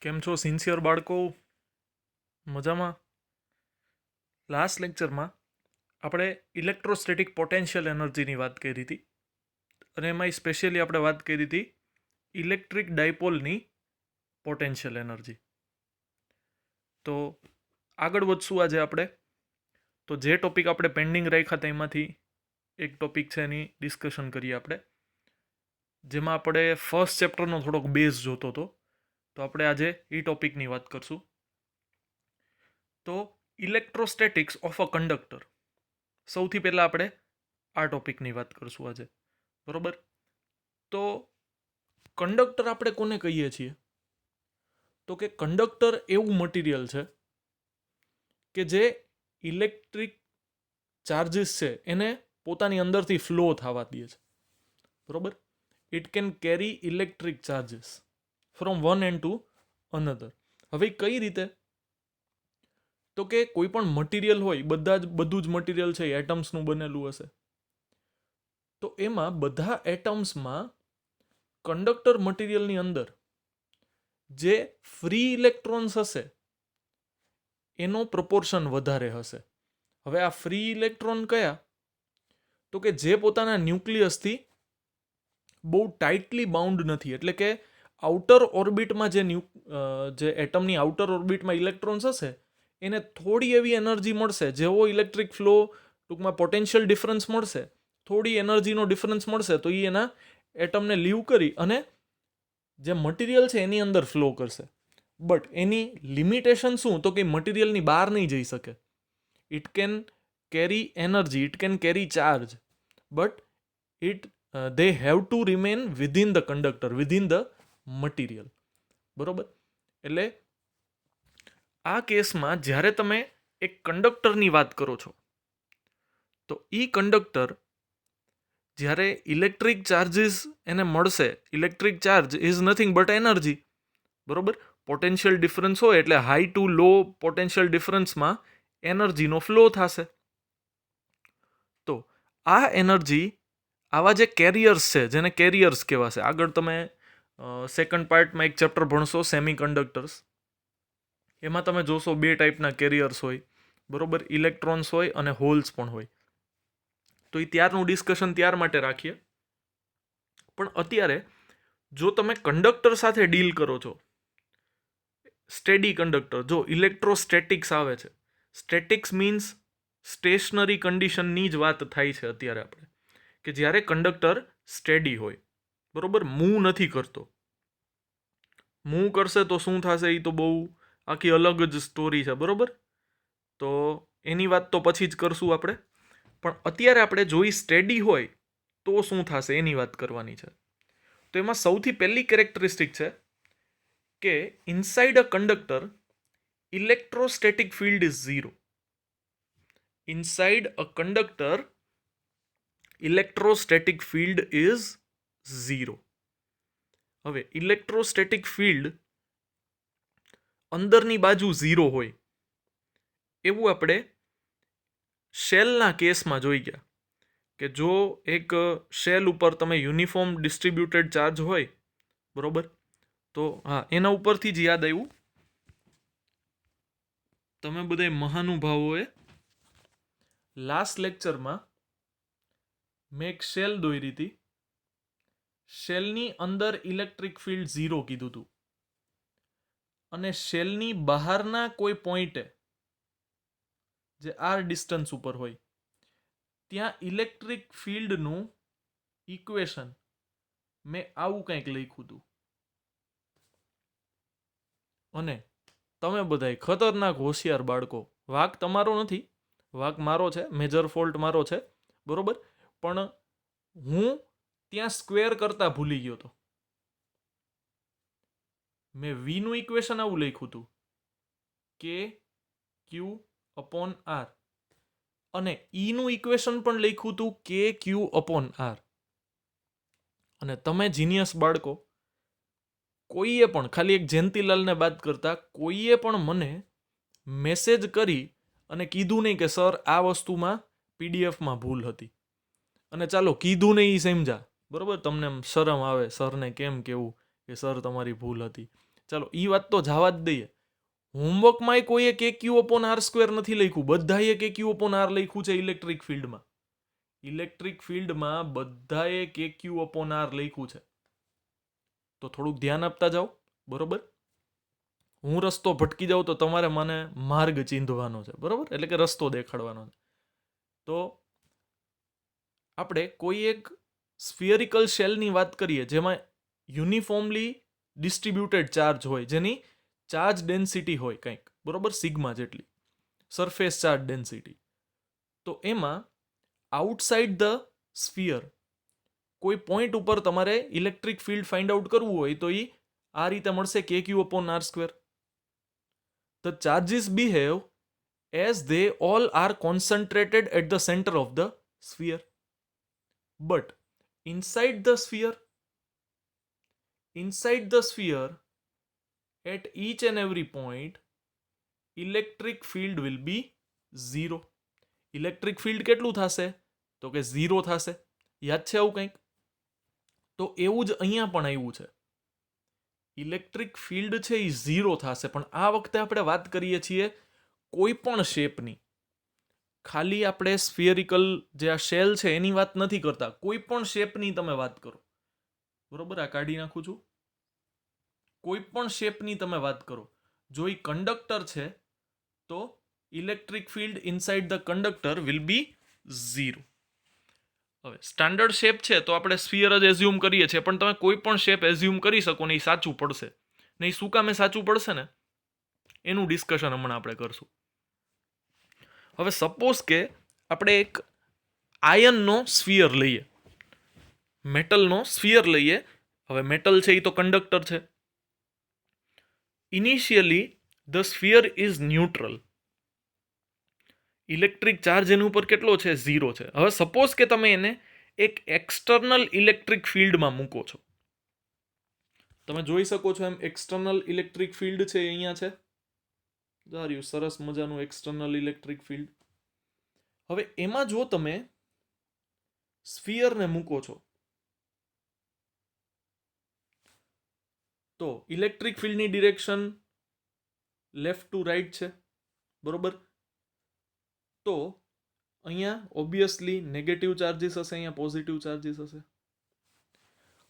કેમ છો સિન્સિયર બાળકો? મજામાં? લાસ્ટ લેક્ચરમાં આપણે ઇલેક્ટ્રોસ્ટેટિક પોટેન્શિયલ એનર્જીની વાત કરી હતી અને એમાં સ્પેશિયલી આપણે વાત કરી હતી ઇલેક્ટ્રિક ડાયપોલની પોટેન્શિયલ એનર્જી. તો આગળ વધશું આજે આપણે. તો જે ટોપિક આપણે પેન્ડિંગ રાખ્યા હતા એમાંથી એક ટોપિક છે એની ડિસ્કશન કરીએ આપણે, જેમાં આપણે ફર્સ્ટ ચેપ્ટરનો થોડોક બેઝ જોતો હતો. તો આપણે આજે એ ટોપિકની વાત કરશું. તો ઇલેક્ટ્રોસ્ટેટિક્સ ઓફ અ કંડક્ટર. સૌથી પહેલાં આપણે આ ટોપિકની વાત કરશું આજે, બરોબર? તો કંડક્ટર આપણે કોને કહીએ છીએ? તો કે કંડક્ટર એવું મટીરિયલ છે કે જે ઇલેક્ટ્રિક ચાર્જીસ છે એને પોતાની અંદરથી ફ્લો થવા દે છે, બરોબર? It can carry electric charges from one and to another. હવે કઈ રીતે? તો કે કોઈ પણ મટીરિયલ હોય, બધું જ મટીરિયલ છે એ એટમ્સનું બનેલું હશે. તો એમાં બધા એટમ્સમાં કંડક્ટર મટીરિયલની અંદર જે ફ્રી ઇલેક્ટ્રોન્સ હશે એનો પ્રપોર્શન વધારે હશે. હવે આ ફ્રી ઇલેક્ટ્રોન કયા? તો કે જે પોતાના ન્યુક્લિયસથી બહુ ટાઇટલી બાઉન્ડ નથી, એટલે કે આઉટર ઓર્બિટમાં જે એટમની આઉટર ઓર્બિટમાં ઇલેક્ટ્રોન્સ હશે એને થોડી એવી એનર્જી મળશે, જેવો ઇલેક્ટ્રિક ફ્લો ટૂંકમાં પોટેન્શિયલ ડિફરન્સ મળશે, થોડી એનર્જીનો ડિફરન્સ મળશે, તો એ એના એટમને લીવ કરી અને જે મટીરિયલ છે એની અંદર ફ્લો કરશે. બટ એની લિમિટેશન શું? તો કે મટીરિયલની બહાર નહીં જઈ શકે. It can carry energy, it can carry charge, but they have to remain within the conductor, within the material, બરોબર? એટલે આ કેસમાં જ્યારે તમે એક કંડક્ટરની વાત કરો છો તો એ કંડક્ટર જ્યારે ઇલેક્ટ્રિક ચાર્જીસ એને મળશે, electric charge is nothing but energy, બરોબર? પોટેન્શિયલ ડિફરન્સ હોય એટલે હાઈ ટુ લો પોટેન્શિયલ ડિફરન્સમાં એનર્જીનો ફ્લો થશે. તો આ એનર્જી આવા જે કેરિયર્સ છે, જેને કેરિયર્સ કહેવાશે, આગળ તમે સેકન્ડ પાર્ટમાં એક ચેપ્ટર ભણશો સેમી કંડક્ટર્સ, એમાં તમે જોશો બે ટાઈપના કેરિયર્સ હોય, બરોબર? ઇલેક્ટ્રોન્સ હોય અને હોલ્સ પણ હોય. તો એ ત્યારનું ડિસ્કશન ત્યાર માટે રાખીએ. પણ અત્યારે જો તમે કંડક્ટર સાથે ડીલ કરો છો, સ્ટેડી કંડક્ટર, જો ઇલેક્ટ્રોસ્ટેટિક્સ આવે છે, સ્ટેટિક્સ મીન્સ સ્ટેશનરી કન્ડિશનની જ વાત થાય છે અત્યારે આપણે, કે જ્યારે કંડક્ટર સ્ટેડી હોય, બરોબર? મૂવ નથી કરતો. મૂવ કરશે તો શું થશે એ તો બહુ આખી અલગ જ સ્ટોરી છે, બરોબર? તો એની વાત તો પછી જ કરશું આપણે. પણ અત્યારે આપણે જોઈ સ્ટેડી હોય તો શું થશે એની વાત કરવાની છે. તો એમાં સૌથી પહેલી કેરેક્ટરિસ્ટિક છે કે inside a conductor electrostatic field is zero. Inside a conductor electrostatic field is zero. હવે ઇલેક્ટ્રોસ્ટેટિક ફિલ્ડ અંદરની બાજુ ઝીરો હોય એવું આપણે શેલના કેસમાં જોઈ ગયા કે જો એક શેલ ઉપર તમે યુનિફોર્મ ડિસ્ટ્રીબ્યુટેડ ચાર્જ હોય, બરોબર? તો હા, એના ઉપરથી જ યાદ આવ્યું, તમે બધા મહાનુભાવોએ લાસ્ટ લેક્ચરમાં મેં એક શેલ દોરી હતી, શેલની અંદર ઇલેક્ટ્રિક ફિલ્ડ ઝીરો કીધું હતું, અને શેલની બહારના કોઈ પોઈન્ટે જે આર ડિસ્ટન્સ ઉપર હોય ત્યાં ઇલેક્ટ્રિક ફિલ્ડનું ઇક્વેશન મેં આવું કંઈક લખ્યું હતું. અને તમે બધાય ખતરનાક હોશિયાર બાળકો, વાંક તમારો નથી, વાંક મારો છે, મેજર ફોલ્ટ મારો છે, બરોબર? પણ હું ત્યાં સ્ક્વેર કરતા ભૂલી ગયો હતો. મેં વીનું ઇક્વેશન આવું લખ્યું હતું, કે ક્યુ અપોન આર, અને ઈનું ઇક્વેશન પણ લખ્યું હતું કે ક્યુ અપોન આર. અને તમે જીનિયસ બાળકો, કોઈએ પણ, ખાલી એક જયંતિલાલને બાદ કરતા કોઈએ પણ મને મેસેજ કરી અને કીધું નહીં કે સર આ વસ્તુમાં પીડીએફમાં ભૂલ હતી. અને ચાલો કીધું નહીં એ સમજા, બરોબર? તમને શરમ આવે સરને કેમ કેવું કે સર તમારી ભૂલ હતી. ચાલો એ વાત તો જવા જ દઈએ. હોમવર્કમાં કોઈએ KQ/R² નથી લખ્યું, બધાએ KQ/R લખ્યું છે ઇલેક્ટ્રિક ફિલ્ડમાં. ઇલેક્ટ્રિક ફિલ્ડમાં બધાએ KQ/R લખ્યું છે. તો થોડુંક ધ્યાન આપતા જાઓ, બરોબર. હું રસ્તો ભટકી જાઉં તો તમારે મને માર્ગ ચીંધવાનો છે, બરોબર, એટલે કે રસ્તો દેખાડવાનો છે. તો આપણે કોઈ એક સ્ફિયરિકલ શેલની વાત કરીએ જેમાં યુનિફોર્મલી ડિસ્ટ્રીબ્યુટેડ ચાર્જ હોય, જેની ચાર્જ ડેન્સિટી હોય કંઈક, બરોબર, સિગ્મા જેટલી સરફેસ ચાર્જ ડેન્સિટી. તો એમાં આઉટસાઇડ ધ સ્ફિયર કોઈ પોઈન્ટ ઉપર તમારે ઇલેક્ટ્રિક ફિલ્ડ ફાઇન્ડ આઉટ કરવું હોય તો એ આ રીતે મળશે KQ/R². The charges behave as they all are concentrated at the center of the sphere. But inside the sphere, at each and every point, electric field will be 0. Electric field કેટલું થશે? તો કે 0 થશે. યાદ છે આવું કંઈક? તો એવું જ અહીંયા પણ આવ્યું છે. ઇલેક્ટ્રિક ફિલ્ડ છે એ 0 થશે, પણ આ વખતે આપણે વાત કરીએ છીએ કોઈ પણ શેપની. ખાલી આપણે સ્ફિયરિકલ જે આ શેલ છે એની વાત નથી કરતા, કોઈ પણ શેપની તમે વાત કરો, બરોબર. આ કાઢી નાખું છું. કોઈ પણ શેપની તમે વાત કરો, જો એ કંડક્ટર છે તો electric field inside the conductor will be 0. હવે સ્ટાન્ડર્ડ શેપ છે તો આપણે સ્ફિયર જ એઝ્યુમ કરીએ છીએ, પણ તમે કોઈ પણ શેપ એઝ્યુમ કરી શકો ને એ સાચું પડશે. ને એ શું કામે સાચું પડશે ને એનું ડિસ્કશન હમણાં આપણે કરશું. હવે સપોઝ કે આપણે એક આયનનો સ્ફિયર લઈએ, મેટલનો સ્ફિયર લઈએ. હવે મેટલ છે એ તો કંડક્ટર છે. Initially the sphere is neutral. Electric charge એની ઉપર કેટલો છે? 0 છે. હવે સપોઝ કે તમે એને એક એક્સટર્નલ ઇલેક્ટ્રિક ફિલ્ડમાં મૂકો છો. તમે જોઈ શકો છો એમ એક્સટર્નલ ઇલેક્ટ્રિક ફિલ્ડ છે અહીંયા છે. ધાર્યું સરસ મજાનું એક્સટર્નલ ઇલેક્ટ્રિક ફિલ્ડ. હવે એમાં જો તમે સ્ફિયરને મૂકો છો તો ઇલેક્ટ્રિક ફિલ્ડની ડિરેક્શન લેફ્ટ ટુ રાઈટ છે, બરોબર. તો અહીંયા ઓબ્વિયસલી નેગેટિવ ચાર્જીસ હશે, અહીંયા પોઝિટિવ ચાર્જીસ હશે.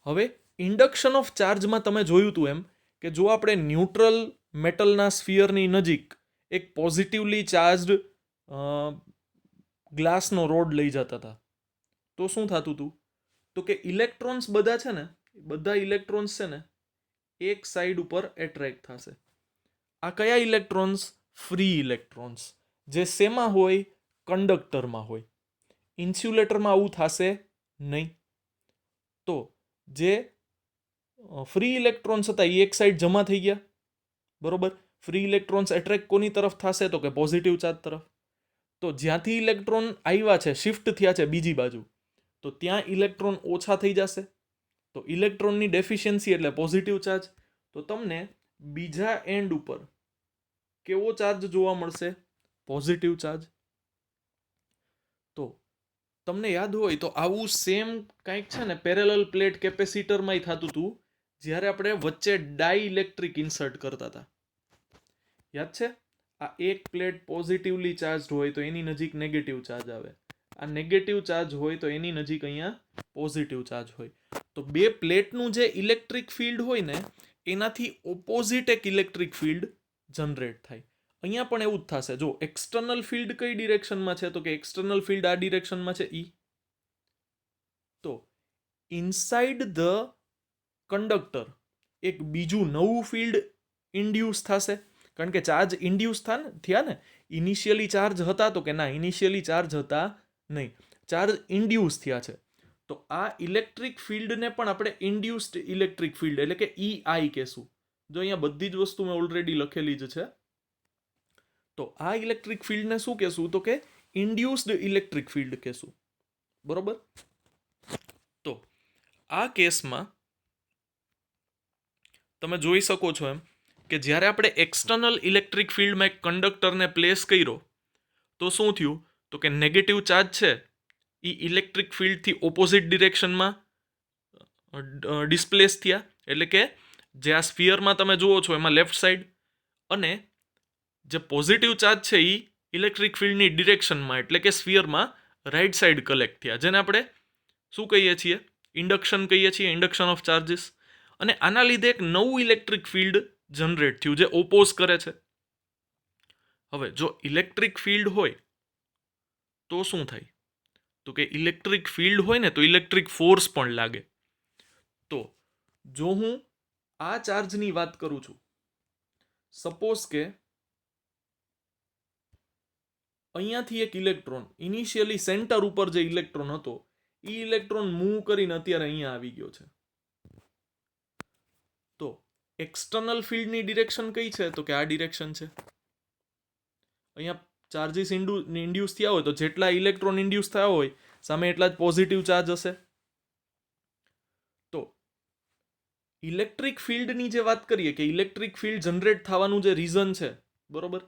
હવે ઇન્ડક્શન ઓફ ચાર્જમાં તમે જોયું હતું એમ કે જો આપણે ન્યુટ્રલ મેટલના સ્ફિયરની નજીક એક પોઝિટિવલી ચાર્જડ ગ્લાસનો રોડ લઈ જતા હતા તો શું થતું હતું? તો કે ઇલેક્ટ્રોન્સ બધા છે ને, બધા ઇલેક્ટ્રોન્સ છે ને એક સાઈડ ઉપર એટ્રેક્ટ થશે. આ કયા ઇલેક્ટ્રોન્સ? ફ્રી ઇલેક્ટ્રોન્સ, જે શેમાં હોય? કંડક્ટરમાં હોય. ઇન્સ્યુલેટરમાં આવું થશે નહીં. તો જે ફ્રી ઇલેક્ટ્રોન્સ હતા એ એક સાઈડ જમા થઈ ગયા, બરોબર. ફ્રી ઇલેક્ટ્રોન્સ એટ્રેક્ટ કોની તરફ થશે? તો કે પોઝિટિવ ચાર્જ તરફ. તો જ્યાંથી ઇલેક્ટ્રોન આવ્યા છે, શિફ્ટ થયા છે બીજી બાજુ, તો ત્યાં ઇલેક્ટ્રોન ઓછા થઈ જશે. તો ઇલેક્ટ્રોનની ડેફિશિયન્સી એટલે પોઝિટિવ ચાર્જ. તો તમને બીજા એન્ડ ઉપર કેવો ચાર્જ જોવા મળશે? Positive charge. તો તમને યાદ હોય તો આવું સેમ કંઈક છે ને પેરેલલ પ્લેટ કેપેસિટરમાંય થતું હતું જ્યારે આપણે વચ્ચે ડાઇલેક્ટ્રિક ઇન્સર્ટ કરતા હતા. યાદ છે? આ એક પ્લેટ પોઝિટિવલી ચાર્જ હોય તો એની નજીક નેગેટિવ ચાર્જ આવે, આ નેગેટિવ ચાર્જ હોય તો એની નજીક અહીંયા પોઝિટિવ ચાર્જ હોય. તો બે પ્લેટનું જે ઇલેક્ટ્રિક ફિલ્ડ હોય ને એનાથી ઓપોઝિટ એક ઇલેક્ટ્રિક ફિલ્ડ જનરેટ થાય. અહીંયા પણ એવું જ થશે. જો એક્સટર્નલ ફિલ્ડ કઈ ડિરેક્શનમાં છે? તો કે એક્સટર્નલ ફિલ્ડ આ ડિરેક્શનમાં છે, ઈ. તો ઇનસાઇડ ધ કંડક્ટર એક બીજું નવું ફિલ્ડ ઇન્ડ્યુસ થશે, કારણ કે ચાર્જ ઇન્ડ્યુસ થયા ને. ઇનિશિયલી ચાર્જ હતા? તો કે ના, ઇનિશિયલી ચાર્જ હતા નહીં, ચાર્જ ઇન્ડ્યુસ થયા છે. તો આ ઇલેક્ટ્રિક ફિલ્ડને પણ આપણે ઇન્ડ્યુસ્ડ ઇલેક્ટ્રિક ફિલ્ડ એટલે કે EI કહેશું. જો અહીંયા બધી જ વસ્તુ મેં ઓલરેડી લખેલી જ છે. તો આ ઇલેક્ટ્રિક ફિલ્ડને શું કહેશું? તો કે ઇન્ડ્યુસ્ડ ઇલેક્ટ્રિક ફિલ્ડ કહેશું, બરોબર. તો આ કેસમાં તમે જોઈ શકો છો એમ કે જ્યારે આપણે એક્સટર્નલ ઇલેક્ટ્રિક ફિલ્ડમાં એક કંડક્ટરને પ્લેસ કર્યો તો શું થયું? તો કે નેગેટિવ ચાર્જ છે એ ઇલેક્ટ્રિક ફિલ્ડથી ઓપોઝિટ ડિરેક્શનમાં ડિસ્પ્લેસ થયા, એટલે કે જે આ સ્ફિયરમાં તમે જુઓ છો એમાં લેફ્ટ સાઈડ, અને જે પોઝિટિવ ચાર્જ છે એ ઇલેક્ટ્રિક ફિલ્ડની ડિરેક્શનમાં એટલે કે સ્ફિયરમાં રાઈટ સાઈડ કલેક્ટ થયા, જેને આપણે શું કહીએ છીએ? ઇન્ડક્શન કહીએ છીએ, ઇન્ડક્શન ઓફ ચાર્જીસ. અને આના લીધે એક નવું ઇલેક્ટ્રિક ફિલ્ડ જનરેટ થયું જે ઓપોઝ કરે છે. હવે જો ઇલેક્ટ્રિક ફિલ્ડ હોય તો શું થાય? તો કે ઇલેક્ટ્રિક ફિલ્ડ હોય ને તો ઇલેક્ટ્રિક ફોર્સ પણ લાગે. તો જો હું આ ચાર્જની વાત કરું છું, સપોઝ કે અહીંયાથી એક ઇલેક્ટ્રોન, ઇનિશિયલી સેન્ટર ઉપર જે ઇલેક્ટ્રોન હતો એ ઇલેક્ટ્રોન મૂવ કરીને અત્યારે અહીંયા આવી ગયો છે. તો એક્સટર્નલ ફિલ્ડની ડિરેક્શન કઈ છે? તો કે આ ડિરેક્શન છે. અહીંયા ચાર્જીસ ઇન્ડ્યુસ થયા હોય તો જેટલા ઇલેક્ટ્રોન ઇન્ડ્યુસ થયા હોય સામે એટલા જ પોઝિટિવ ચાર્જ હશે. તો ઇલેક્ટ્રિક ફિલ્ડની જે વાત કરીએ કે ઇલેક્ટ્રિક ફિલ્ડ જનરેટ થવાનું જે રીઝન છે, બરોબર,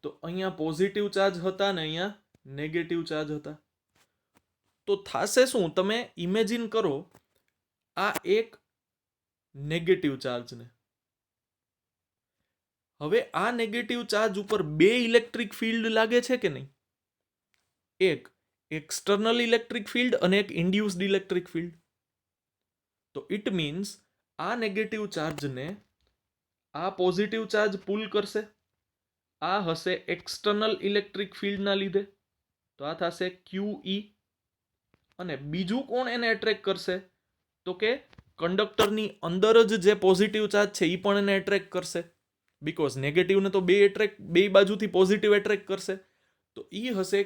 તો અહીંયા પોઝિટિવ ચાર્જ હતા ને અહીંયા નેગેટિવ ચાર્જ હતા. તો થશે શું? તમે ઇમેજિન કરો આ એક નેગેટિવ ચાર્જને. હવે આ નેગેટિવ ચાર્જ ઉપર બે ઇલેક્ટ્રિક ફિલ્ડ લાગે છે કે નહીં? એક એક્સટર્નલ ઇલેક્ટ્રિક ફિલ્ડ અને એક ઇન્ડ્યુસ્ડ ઇલેક્ટ્રિક ફિલ્ડ. તો ઇટ મીન્સ આ નેગેટિવ ચાર્જને આ પોઝિટિવ ચાર્જ પુલ કરશે. આ હશે એક્સટર્નલ ઇલેક્ટ્રિક ફિલ્ડના લીધે, તો આ થશે QE. અને બીજું કોણ એને એટ્રેક્ટ કરશે? તો કે કંડક્ટરની અંદર જ જે પોઝિટિવ ચાર્જ છે એ પણ એને એટ્રેક્ટ કરશે, બીકોઝ નેગેટિવને તો બે બાજુથી પોઝિટિવ એટ્રેક્ટ કરશે. તો એ હશે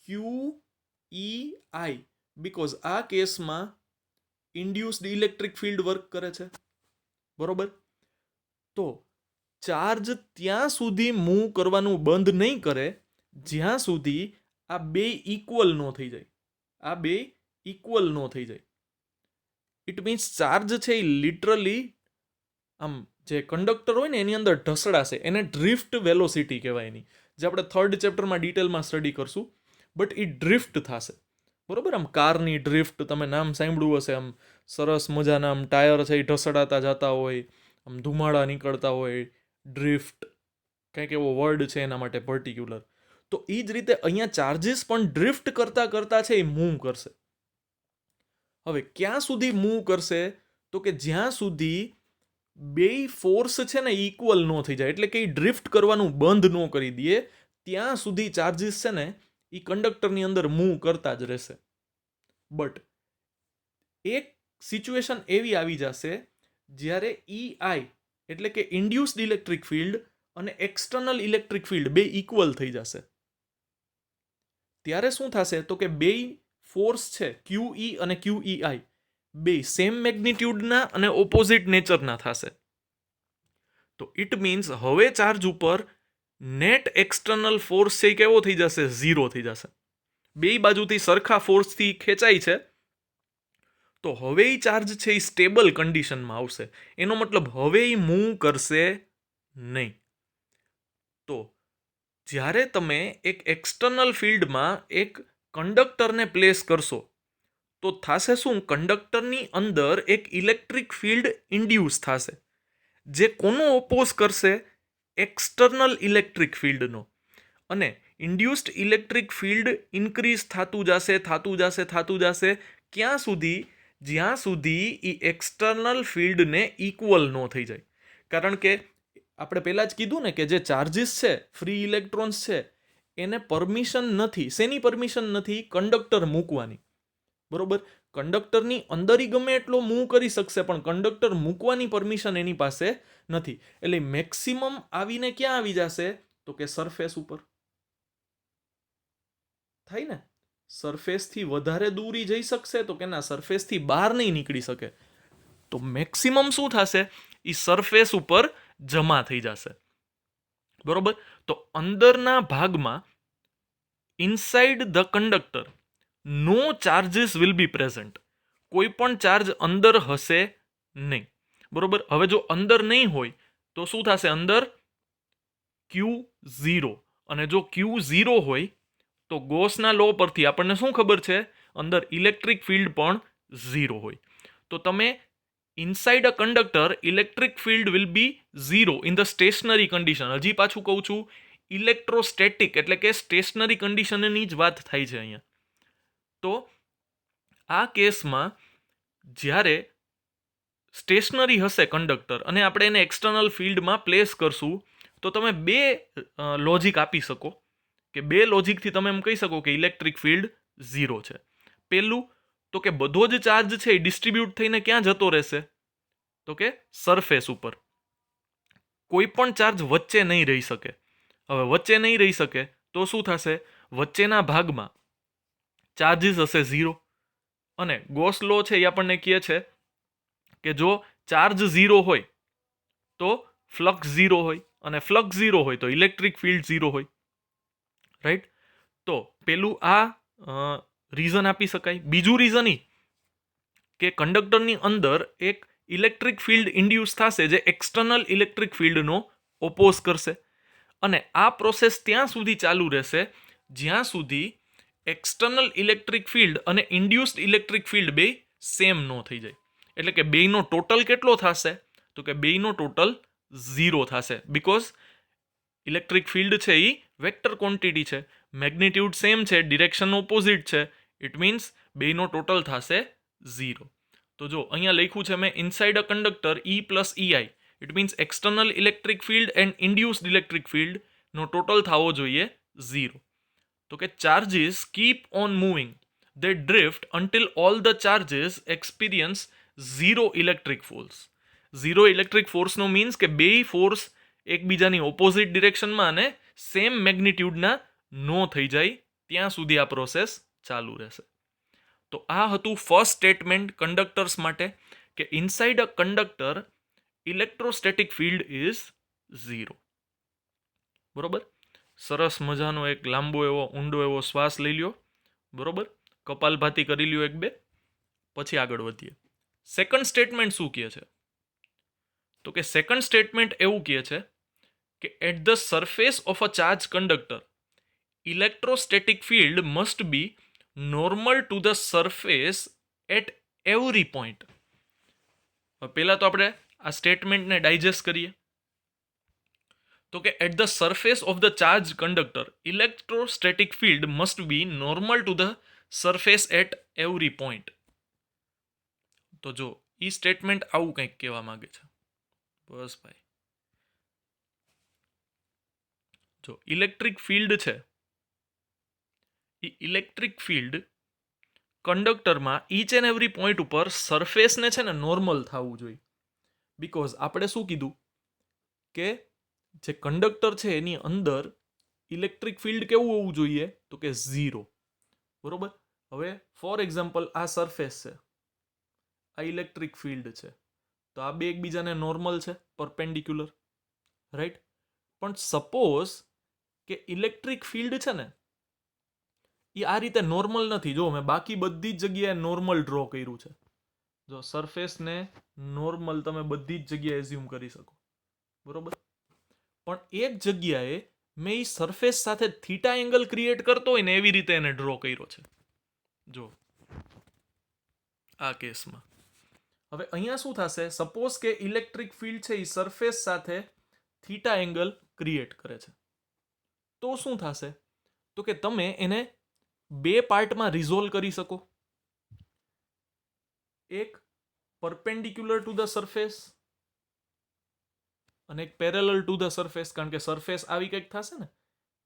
QEI, બીકોઝ આ કેસમાં ઇન્ડ્યુસ્ડ ઇલેક્ટ્રિક ફિલ્ડ વર્ક કરે છે, બરોબર. તો ચાર્જ ત્યાં સુધી મૂવ કરવાનું બંધ નહીં કરે જ્યાં સુધી આ બે ઇક્વલ ન થઈ જાય. આ બે ઇક્વલ ન થઈ જાય. ઇટ મીન્સ ચાર્જ છે એ લિટરલી આમ જે કંડક્ટર હોય ને એની અંદર ઢસડાશે. એને ડ્રિફ્ટ વેલોસિટી કહેવાય એની, જે આપણે 3rd ચેપ્ટરમાં ડિટેલમાં સ્ટડી કરશું. બટ એ ડ્રિફ્ટ થશે, બરોબર. આમ કારની ડ્રિફ્ટ તમે નામ સાંભળ્યું હશે. આમ સરસ મજાના આમ ટાયર છે એ ઢસડાતા જતા હોય, આમ ધુમાડા નીકળતા હોય, ડ્રિફ્ટ કંઈક એવો વર્ડ છે એના માટે પર્ટિક્યુલર. તો એ જ રીતે અહીંયા ચાર્જીસ પણ ડ્રિફ્ટ કરતા કરતા છે એ મૂવ કરશે. હવે ક્યાં સુધી મૂવ કરશે? તો કે જ્યાં સુધી બે ફોર્સ છે ને ઇક્વલ ન થઈ જાય, એટલે કે એ ડ્રિફ્ટ કરવાનું બંધ ન કરી દે ત્યાં સુધી ચાર્જીસ છે ને એ કંડક્ટરની અંદર મૂવ કરતા જ રહેશે. બટ એક સિચ્યુએશન એવી આવી જશે જ્યારે EI એટલે કે ઇન્ડ્યુસ્ડ ઇલેક્ટ્રિક ફિલ્ડ અને એક્સટર્નલ ઇલેક્ટ્રિક ફિલ્ડ બે ઇક્વલ થઈ જશે. ત્યારે શું થશે? તો કે બે ફોર્સ છે QE અને QEI બે સેમ મેગ્નિટ્યુડના અને ઓપોઝિટ નેચરના થશે. તો ઇટ મીન્સ હવે ચાર્જ ઉપર નેટ એક્સટર્નલ ફોર્સ છે કેવો થઈ જશે? 0 થઈ જશે. બે બાજુથી સરખા ફોર્સથી ખેંચાય છે, તો હવે એ ચાર્જ છે એ સ્ટેબલ કન્ડિશનમાં આવશે. એનો મતલબ હવે એ મૂવ કરશે નહીં. તો જ્યારે તમે એક એક્સટર્નલ ફિલ્ડમાં એક કંડક્ટરને પ્લેસ કરશો તો થશે શું? કંડક્ટરની અંદર એક ઇલેક્ટ્રિક ફિલ્ડ ઇન્ડ્યુસ થશે, જે કોનો ઓપોઝ કરશે? એક્સટર્નલ ઇલેક્ટ્રિક ફિલ્ડનો. અને ઇન્ડ્યુસ્ડ ઇલેક્ટ્રિક ફિલ્ડ ઇન્ક્રીઝ થતું જશે ક્યાં સુધી? જ્યાં સુધી એ એક્સટર્નલ ફિલ્ડને ઇક્વલ ન થઈ જાય. કારણ કે આપણે પહેલાં જ કીધું ને કે જે ચાર્જીસ છે, ફ્રી ઇલેક્ટ્રોન્સ છે, એને પરમિશન નથી. શેની પરમિશન નથી? કંડક્ટર મૂકવાની, બરોબર. કંડક્ટરની અંદર ગમે એટલો મૂવ કરી શકશે પણ કંડક્ટર મૂકવાની પરમિશન એની પાસે નથી. એટલે મેક્સિમમ આવીને ક્યાં આવી જશે? તો કે સરફેસ ઉપર થાય ને. સરફેસથી વધારે દૂરી જઈ શકશે? તો કે ના, સરફેસથી બહાર નહીં નીકળી શકે. તો મેક્સિમમ શું થશે? એ સરફેસ ઉપર જમા થઈ જશે, બરોબર. તો અંદરના ભાગમાં inside the conductor no charges will be present. કોઈ પણ ચાર્જ અંદર હશે નહીં, બરોબર. હવે જો અંદર નહીં હોય તો શું થશે? અંદર Q0. અને જો Q0 હોય તો ગોસના લો પરથી આપણને શું ખબર છે? અંદર ઇલેક્ટ્રિક ફિલ્ડ પણ 0 હોય. તો તમે inside a conductor electric field will be zero in the stationary condition. હજી પાછું કહું છું, ઇલેક્ટ્રોસ્ટેટિક એટલે કે સ્ટેશનરી કન્ડિશનની જ વાત થાય છે અહીંયા. તો આ કેસમાં જ્યારે સ્ટેશનરી હશે કંડક્ટર અને આપણે એને એક્સટર્નલ ફિલ્ડમાં પ્લેસ કરશું, તો તમે બે લોજિક આપી શકો કે બે લોજિકથી તમે એમ કહી શકો કે ઇલેક્ટ્રિક ફિલ્ડ ઝીરો છે. પહેલું તો કે બધો જ ચાર્જ છે એ ડિસ્ટ્રીબ્યુટ થઈને ક્યાં જતો રહેશે, તો કે સરફેસ ઉપર. કોઈ પણ ચાર્જ વચ્ચે નહીં રહી શકે. હવે વચ્ચે નહીં રહી શકે તો શું થશે, વચ્ચેના ભાગમાં ચાર્જીસ હશે ઝીરો. અને ગોસ લો છે એ આપણને કહે છે કે જો ચાર્જ ઝીરો હોય તો ફ્લક્સ ઝીરો હોય, અને ફ્લક્સ ઝીરો હોય તો ઇલેક્ટ્રિક ફિલ્ડ ઝીરો હોય. રાઈટ? તો પેલું આ રીઝન આપી શકાય. બીજું રીઝન એ કે કંડક્ટરની અંદર એક ઇલેક્ટ્રિક ફિલ્ડ ઇન્ડ્યુસ થશે જે એક્સટર્નલ ઇલેક્ટ્રિક ફિલ્ડનો ઓપોઝ કરશે. અને આ પ્રોસેસ ત્યાં સુધી ચાલુ રહેશે જ્યાં સુધી એક્સટર્નલ ઇલેક્ટ્રિક ફિલ્ડ અને ઇન્ડ્યુસ્ડ ઇલેક્ટ્રિક ફિલ્ડ બે સેમ ન થઈ જાય. એટલે કે બેયનો ટોટલ કેટલો થશે, તો કે બેયનો ટોટલ ઝીરો થશે. બિકોઝ ઇલેક્ટ્રિક ફિલ્ડ છે એ વેક્ટર ક્વોન્ટિટી છે, મેગ્નિટ્યુડ સેમ છે, ડિરેક્શન ઓપોઝિટ છે. ઇટ મીન્સ બેયનો ટોટલ થશે ઝીરો. તો જો અહીંયા લખ્યું છે મેં, inside a conductor E plus EI, it means external electric field and induced electric field નો ટોટલ થવો જોઈએ ઝીરો. તો કે charges keep on moving, they drift until all the charges experience zero electric force. Zero electric ફોર્સનો means કે બે force એકબીજાની opposite ડિરેક્શનમાં અને સેમ મેગ્નિટ્યુડના નો થઈ જાય ત્યાં સુધી આ પ્રોસેસ ચાલુ રહેશે. તો આ હતું ફર્સ્ટ સ્ટેટમેન્ટ કંડક્ટર્સ માટે કે inside a conductor electrostatic field is zero. બરોબર? સરસ મજાનો એક લાંબો એવો ઊંડો એવો શ્વાસ લઈ લ્યો. બરોબર? કપાલભાતી કરી લ્યો એક બે, પછી આગળ વધીએ. સેકન્ડ સ્ટેટમેન્ટ શું કહે છે, તો કે સેકન્ડ સ્ટેટમેન્ટ એવું કહે છે કે at the surface of a charge conductor electrostatic field must be normal to the surface at every point. પહેલા તો આપણે આ સ્ટેટમેન્ટને ડાયજેસ્ટ કરીએ. તો કે at the surface of the charge conductor electrostatic field must be normal to the surface at every point. તો જો ઈ સ્ટેટમેન્ટ આવું કંઈક કહેવા માંગે છે. બસ ભાઈ, જો ઇલેક્ટ્રિક ફિલ્ડ છે એ ઇલેક્ટ્રિક ફિલ્ડ કંડક્ટરમાં ઈચ એન્ડ એવરી પોઈન્ટ ઉપર સરફેસને છે ને નોર્મલ થવું જોઈએ. બિકોઝ આપણે શું કીધું કે જે કંડક્ટર છે એની અંદર ઇલેક્ટ્રિક ફિલ્ડ કેવું હોવું જોઈએ, તો કે ઝીરો. બરોબર? હવે ફોર એક્ઝામ્પલ આ સરફેસ છે, આ ઇલેક્ટ્રિક ફિલ્ડ છે, તો આ બે એકબીજાને નોર્મલ છે, પરપેન્ડિક્યુલર. રાઈટ? પણ સપોઝ કે ઇલેક્ટ્રિક ફિલ્ડ છે ને એ આ રીતે નોર્મલ નથી. જો મેં બાકી બધી જ જગ્યાએ નોર્મલ ડ્રો કર્યું છે. જો સરફેસને નોર્મલ તમે બધી જ જગ્યાએ એઝ્યુમ કરી શકો. બરોબર? પણ એક જગ્યાએ મેં એ સરફેસ સાથે થીટા એંગલ ક્રિએટ કરતો હોય ને એવી રીતે એને ડ્રો કર્યો છે. જો આ કેસમાં હવે અહીંયા શું થશે, સપોઝ કે ઇલેક્ટ્રિક ફિલ્ડ છે એ સરફેસ સાથે થીટા એંગલ ક્રિએટ કરે છે, તો શું થશે, તો કે તમે એને બે પાર્ટમાં રિઝોલ્વ કરી શકો. એક પરપેન્ડિક્યુલર ટુ ધ સરફેસ અને એક પેરેલલ ટુ ધ સરફેસ. કારણ કે સરફેસ આવી કંઈક થશે ને,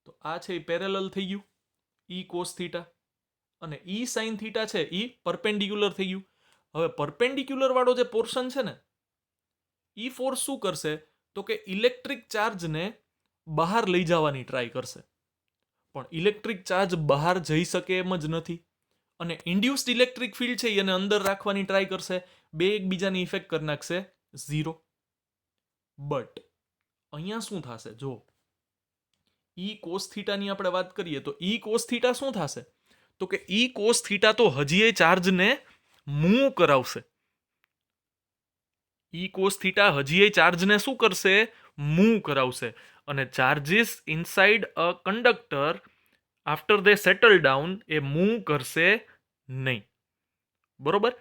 તો આ છે એ પેરેલલ થઈ ગયું, ઈ કોસ થીટા, અને ઈ સાઇન થીટા છે એ પરપેન્ડિક્યુલર થઈ ગયું. હવે પરપેન્ડિક્યુલર વાળો જે પોર્શન છે ને, ઈ ફોર્સ શું કરશે, તો કે ઇલેક્ટ્રિક ચાર્જને બહાર લઈ જવાની ટ્રાય કરશે. પણ ઇલેક્ટ્રિક ચાર્જ બહાર જઈ શકે એમ જ નથી, અને ઇન્ડ્યુસ્ડ ઇલેક્ટ્રિક ફિલ્ડ છે એને અંદર રાખવાની ટ્રાય કરશે. બે એકબીજાની ઇફેક્ટ કરી નાખશે ઝીરો. બટ અહીંયા શું થશે, જો ઈ કોસ થીટાની આપણે વાત કરીએ તો ઈ કોસ થીટા શું થશે, તો કે ઈ કોસ થીટા તો હજી એ ચાર્જને મૂવ કરાવશે. ઈ કોસ થીટા હજી એ ચાર્જને શું કરશે, મૂવ કરાવશે. અને charges inside a conductor after they settle down A move કરશે નહીં. બરોબર?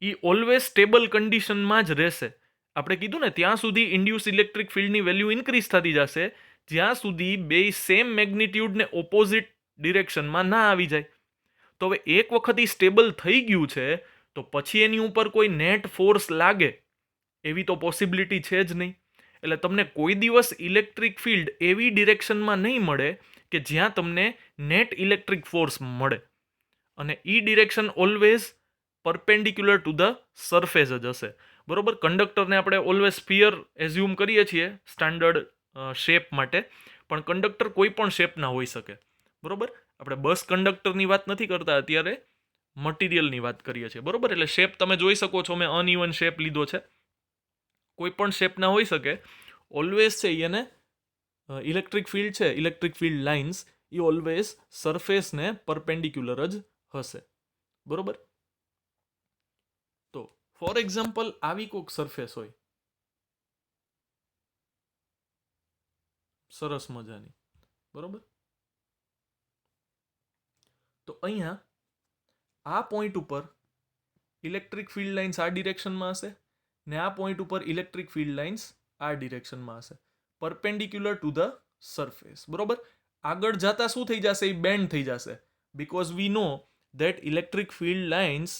એ ઓલવેઝ સ્ટેબલ કન્ડિશનમાં જ રહેશે. આપણે કીધું ને ત્યાં સુધી ઇન્ડ્યુસ ઇલેક્ટ્રિક ફિલ્ડની વેલ્યુ ઇન્ક્રીઝ થતી જશે જ્યાં સુધી બે સેમ મેગ્નિટ્યુડને ઓપોઝિટ ડિરેક્શનમાં ના આવી જાય. તો હવે એક વખત એ સ્ટેબલ થઈ ગયું છે તો પછી એની ઉપર કોઈ નેટ ફોર્સ લાગે એવી તો પોસિબિલિટી છે જ નહીં. એટલે તમને કોઈ દિવસ ઇલેક્ટ્રિક ફિલ્ડ એવી ડિરેક્શનમાં નહીં મળે કે જ્યાં તમને નેટ ઇલેક્ટ્રિક ફોર્સ મળે. અને એ direction always perpendicular to the surface જ હશે. બરોબર. કંડક્ટરને આપણે ઓલવેઝ સ્ફિયર એઝ્યુમ કરીએ છીએ સ્ટાન્ડર્ડ શેપ માટે, પણ કંડક્ટર કોઈ પણ શેપના હોઈ શકે. બરોબર. આપણે બસ કંડક્ટરની વાત નથી કરતા અત્યારે, મટીરિયલની વાત કરીએ છીએ. બરોબર. એટલે શેપ તમે જોઈ શકો છો, મેં અનઇવન શેપ લીધો છે. કોઈ પણ શેપના હોઈ શકે. ઓલવેઝ છે એને ઇલેક્ટ્રિક ફિલ્ડ છે, ઇલેક્ટ્રિક ફિલ્ડ લાઇન્સ એ ઓલવેઝ સરફેસને પરપેન્ડિક્યુલર જ હશે. બરોબર. તો ફોર એક્ઝામ્પલ આવી કોઈક સરફેસ હોય સરસ મજાની, બરોબર. તો અહીંયા આ પોઈન્ટ ઉપર ઇલેક્ટ્રિક ફિલ્ડ લાઇન્સ આ ડિરેક્શનમાં હશે ને આ પોઈન્ટ ઉપર ઇલેક્ટ્રિક ફિલ્ડ લાઇન્સ આ ડિરેક્શનમાં હશે, પરપેન્ડિક્યુલર ટુ ધ સરફેસ. બરોબર. આગળ જતા શું થઈ જશે? એ બેન્ડ થઈ જશે, because we know that electric field lines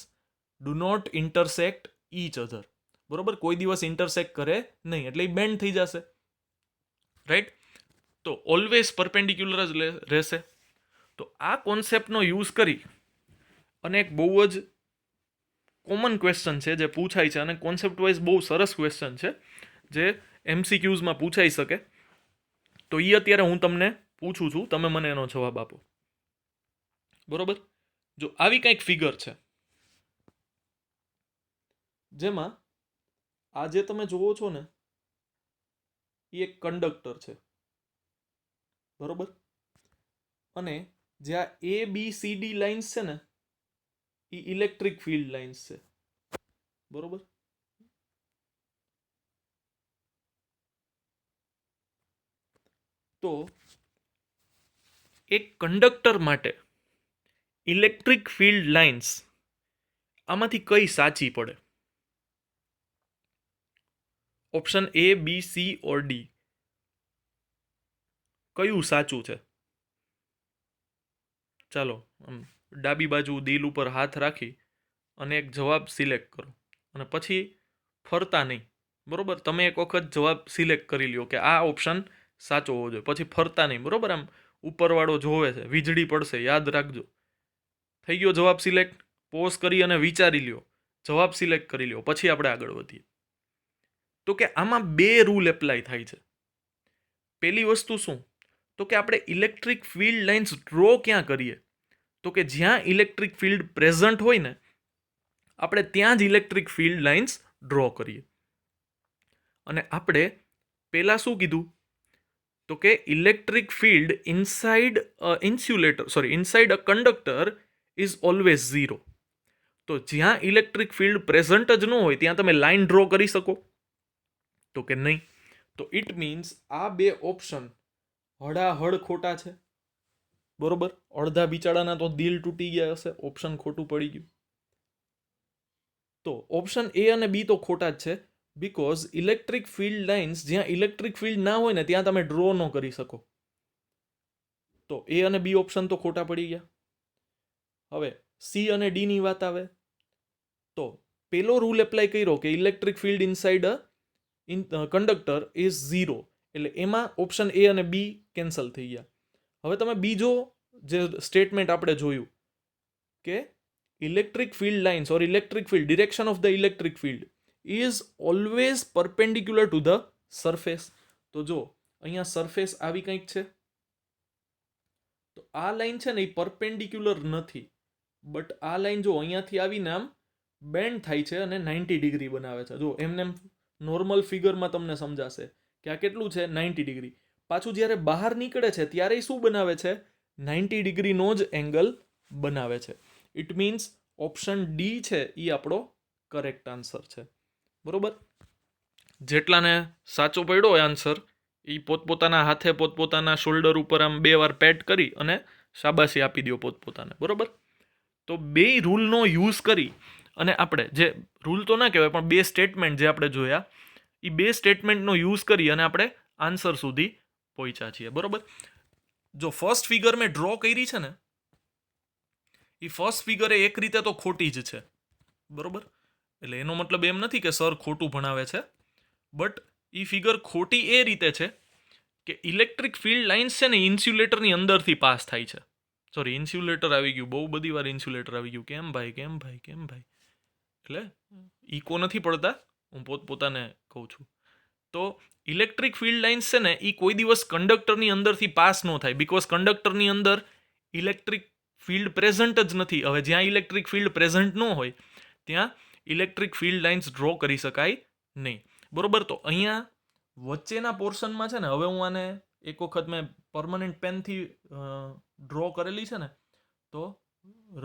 do not intersect each other. બરોબર. કોઈ દિવસ ઇન્ટરસેક્ટ કરે નહીં, એટલે એ બેન્ડ થઈ જશે. રાઈટ. તો ઓલવેઝ પરપેન્ડિક્યુલર જ રહેશે. તો આ કોન્સેપ્ટનો યુઝ કરી અને એક બહુ જ કોમન ક્વેશ્ચન છે જે પૂછાય છે, અને કોન્સેપ્ટ વાઇઝ બહુ સરસ ક્વેશ્ચન છે જે MCQsમાં પૂછાઈ શકે. તો એ અત્યારે હું તમને પૂછું છું, તમે મને એનો જવાબ આપો. બરોબર. જો આવી કંઈક ફિગર છે જેમાં આ જે તમે જોવો છો ને એ એક કંડક્ટર છે. બરોબર. અને જે આ ABCD લાઇન્સ છે ને એ ઇલેક્ટ્રિક ફિલ્ડ લાઇન્સ છે. બરોબર. તો એક કંડક્ટર માટે ઇલેક્ટ્રિક ફિલ્ડ લાઇન્સ આમાંથી કઈ સાચી પડે? Option A, B, C or D, કયું સાચું છે? ચાલો ડાબી બાજુ દિલ ઉપર હાથ રાખી અને એક જવાબ સિલેક્ટ કરો, અને પછી ફરતા નહીં. બરોબર. તમે એક વખત જવાબ સિલેક્ટ કરી લ્યો કે આ ઓપ્શન સાચો હોવો જોઈએ, પછી ફરતા નહીં. બરોબર. આમ ઉપરવાળો જોવે છે, વીજળી પડશે, યાદ રાખજો. થઈ ગયો જવાબ સિલેક્ટ? પોઝ કરી અને વિચારી લ્યો, જવાબ સિલેક્ટ કરી લ્યો, પછી આપણે આગળ વધીએ. તો કે આમાં બે રૂલ એપ્લાય થાય છે. પહેલી વસ્તુ શું? તો કે આપણે ઇલેક્ટ્રિક ફિલ્ડ લાઇન્સ ડ્રો ક્યાં કરીએ? તો કે જ્યાં ઇલેક્ટ્રિક ફિલ્ડ પ્રેઝન્ટ હોય ને આપણે ત્યાં જ ઇલેક્ટ્રિક ફિલ્ડ લાઇન્સ ડ્રો કરીએ. અને આપણે પહેલા શું કીધું? તો કે electric field inside inside a conductor is always zero. તો જ્યાં ઇલેક્ટ્રિક ફિલ્ડ પ્રેઝન્ટ જ ન હોય ત્યાં તમે લાઇન ડ્રો કરી શકો? તો કે નહીં. તો ઇટ મીન્સ આ બે ઓપ્શન હળાહળ ખોટા છે. બરોબર. અડધા બિચારાના તો દિલ તૂટી ગયા હશે, ઓપ્શન ખોટું પડી ગયું. તો ઓપ્શન A અને B તો ખોટા જ છે, બીકોઝ ઇલેક્ટ્રિક ફિલ્ડ લાઇન્સ જ્યાં ઇલેક્ટ્રિક ફિલ્ડ ના હોય ને ત્યાં તમે ડ્રો ન કરી શકો. તો A અને B ઓપ્શન તો ખોટા પડી ગયા. હવે C અને D ની વાત આવે તો પેલો રૂલ એપ્લાય કર્યો કે electric field inside a conductor is zero, એટલે એમાં ઓપ્શન A અને B કેન્સલ થઈ ગયા. હવે તમે બીજો જે સ્ટેટમેન્ટ આપણે જોયું કે electric field lines or electric field direction of the electric field is always perpendicular to the surface. તો જો અહીંયા સરફેસ આવી કંઈક છે, તો આ લાઈન છે ને એ પરપેન્ડિક્યુલર નથી, બટ આ લાઈન જો અહીંયાથી આવીને આમ બેન્ડ થાય છે અને 90 ડિગ્રી બનાવે છે. જો એમને નોર્મલ ફિગરમાં તમને સમજાશે કે આ કેટલું છે, 90 ડિગ્રી. પાછું જ્યારે બહાર નીકળે છે ત્યારે શું બનાવે છે? 90 ડિગ્રીનો જ એંગલ બનાવે છે. ઇટ મીન્સ ઓપ્શન D છે એ આપણો કરેક્ટ આન્સર છે. બરોબર. જેટલાને સાચો પડ્યો હોય આન્સર એ પોતપોતાના હાથે પોતપોતાના શોલ્ડર ઉપર આમ 2 વાર પેટ કરી અને શાબાશી આપી દો પોતપોતાને. બરોબર. તો બે રૂલનો યુઝ કરી અને આપણે જે રૂલ તો ના કહેવાય પણ બે સ્ટેટમેન્ટ જે આપણે જોયા એ બે સ્ટેટમેન્ટનો યુઝ કરી અને આપણે આન્સર સુધી પહોંચ્યા છીએ. બરોબર. જો ફર્સ્ટ ફિગર મેં ડ્રો કરી છે ને એ ફર્સ્ટ ફિગર એ એક રીતે તો ખોટી જ છે. બરોબર. એટલે એનો મતલબ એમ નથી કે સર ખોટું ભણાવે છે, બટ એ ફિગર ખોટી એ રીતે છે કે ઇલેક્ટ્રિક ફિલ્ડ લાઇન્સ છે ને ઇન્સ્યુલેટરની અંદરથી પાસ થાય છે. સોરી, ઇન્સ્યુલેટર આવી ગયું, બહુ બધી વાર ઇન્સ્યુલેટર આવી ગયું. કેમ ભાઈ? એટલે ઇકો નથી પડતા, હું પોતાને કહું છું. તો ઇલેક્ટ્રિક ફિલ્ડ લાઇન્સ છે ને એ કોઈ દિવસ કંડક્ટરની અંદરથી પાસ ન થાય, બિકોઝ કંડક્ટરની અંદર ઇલેક્ટ્રિક ફિલ્ડ પ્રેઝન્ટ જ નથી. હવે જ્યાં ઇલેક્ટ્રિક ફિલ્ડ પ્રેઝન્ટ ન હોય ત્યાં ઇલેક્ટ્રિક ફિલ્ડ લાઇન્સ ડ્રો કરી શકાય નહીં. બરોબર. તો અહીંયા વચ્ચેના પોર્શનમાં છે ને, હવે હું આને એક વખત મેં પરમનન્ટ પેનથી ડ્રો કરેલી છે ને, તો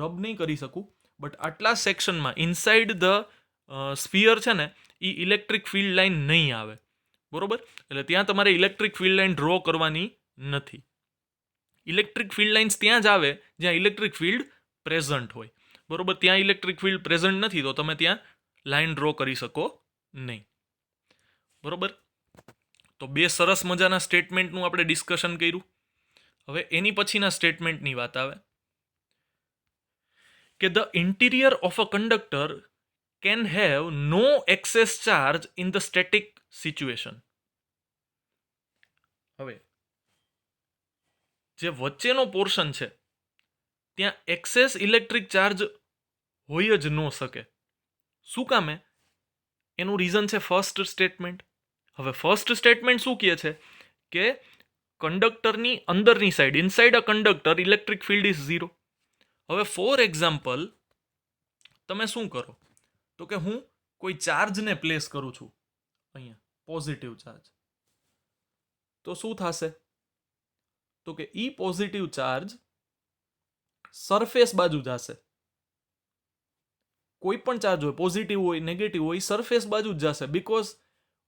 રબ નહીં કરી શકું, બટ આટલા સેક્શનમાં ઇનસાઇડ ધ સ્ફિયર છે ને એ ઇલેક્ટ્રિક ફિલ્ડ લાઇન નહીં આવે. બરોબર. એટલે ત્યાં તમારે ઇલેક્ટ્રિક ફિલ્ડ લાઇન ડ્રો કરવાની નથી. ઇલેક્ટ્રિક ફિલ્ડ લાઇન્સ ત્યાં જ આવે જ્યાં ઇલેક્ટ્રિક ફિલ્ડ પ્રેઝન્ટ હોય. બરોબર. ત્યાં ઇલેક્ટ્રિક ફિલ્ડ પ્રેઝન્ટ નથી તો તમે ત્યાં લાઇન ડ્રો કરી શકો નહીં. બરોબર. તો બે સરસ મજાના સ્ટેટમેન્ટનું આપણે ડિસ્કશન કર્યું. હવે એની પછીના સ્ટેટમેન્ટની વાત આવે કે the interior of a conductor can have no excess charge in the static situation. હવે જે વચ્ચેનો પોર્શન છે ત્યાં એક્સેસ ઇલેક્ટ્રિક ચાર્જ હોય જ ન શકે. શું કામે? એનું રીઝન છે ફર્સ્ટ સ્ટેટમેન્ટ. હવે ફર્સ્ટ સ્ટેટમેન્ટ શું કહે છે કે કંડક્ટરની અંદરની side, inside a conductor, electric field is 0. હવે ફોર એક્ઝામ્પલ તમે શું કરો તો કે હું કોઈ ચાર્જને પ્લેસ કરું છું અહીંયા, પોઝિટિવ ચાર્જ, તો શું થશે તો કે ઈ પોઝિટિવ ચાર્જ સરફેસ બાજુ જશે. કોઈ પણ ચાર્જ હોય, પોઝિટિવ હોય, નેગેટિવ હોય, સરફેસ બાજુ જ જશે. બિકોઝ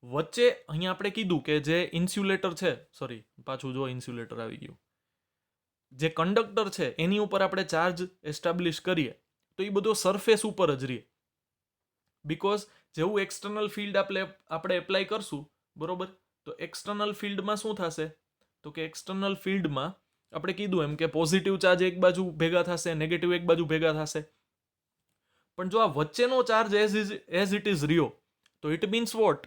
વચ્ચે અહીંયા આપણે કીધું કે જે ઇન્સ્યુલેટર છે, સોરી પાછું જો ઇન્સ્યુલેટર આવી ગયું, જે કંડક્ટર છે એની ઉપર આપણે ચાર્જ એસ્ટાબ્લિશ કરીએ તો એ બધો સરફેસ ઉપર જ રહે. બિકોઝ જેવું એક્સટર્નલ ફિલ્ડ આપણે એપ્લાય કરશું, બરોબર, તો એક્સટર્નલ ફિલ્ડમાં શું થશે તો કે એક્સટર્નલ ફિલ્ડમાં આપણે કીધું એમ કે પોઝિટિવ ચાર્જ એક બાજુ ભેગા થશે, નેગેટિવ એક બાજુ ભેગા થશે. પણ જો આ વચ્ચેનો ચાર્જ એઝ ઇટ ઇઝ રહ્યો તો ઇટ મીન્સ વોટ?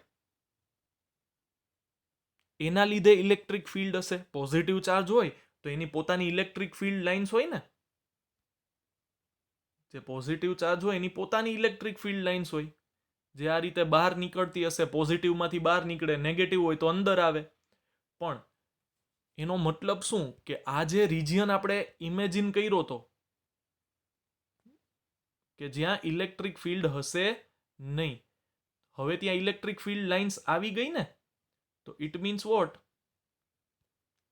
એના લીધે ઇલેક્ટ્રિક ફિલ્ડ હશે. પોઝિટિવ ચાર્જ હોય તો એની પોતાની ઇલેક્ટ્રિક ફિલ્ડ લાઇન્સ હોય ને, જે પોઝિટિવ ચાર્જ હોય એની પોતાની ઇલેક્ટ્રિક ફિલ્ડ લાઇન્સ હોય, જે આ રીતે બહાર નીકળતી હશે. પોઝિટિવમાંથી બહાર નીકળે, નેગેટિવ હોય તો અંદર આવે. પણ એનો મતલબ શું કે આ જે રિજિયન આપણે ઇમેજિન કર્યો હતો કે જ્યાં ઇલેક્ટ્રિક ફિલ્ડ હશે નહીં, હવે ત્યાં ઇલેક્ટ્રિક ફિલ્ડ લાઇન્સ આવી ગઈ ને, તો ઇટ મીન્સ વોટ?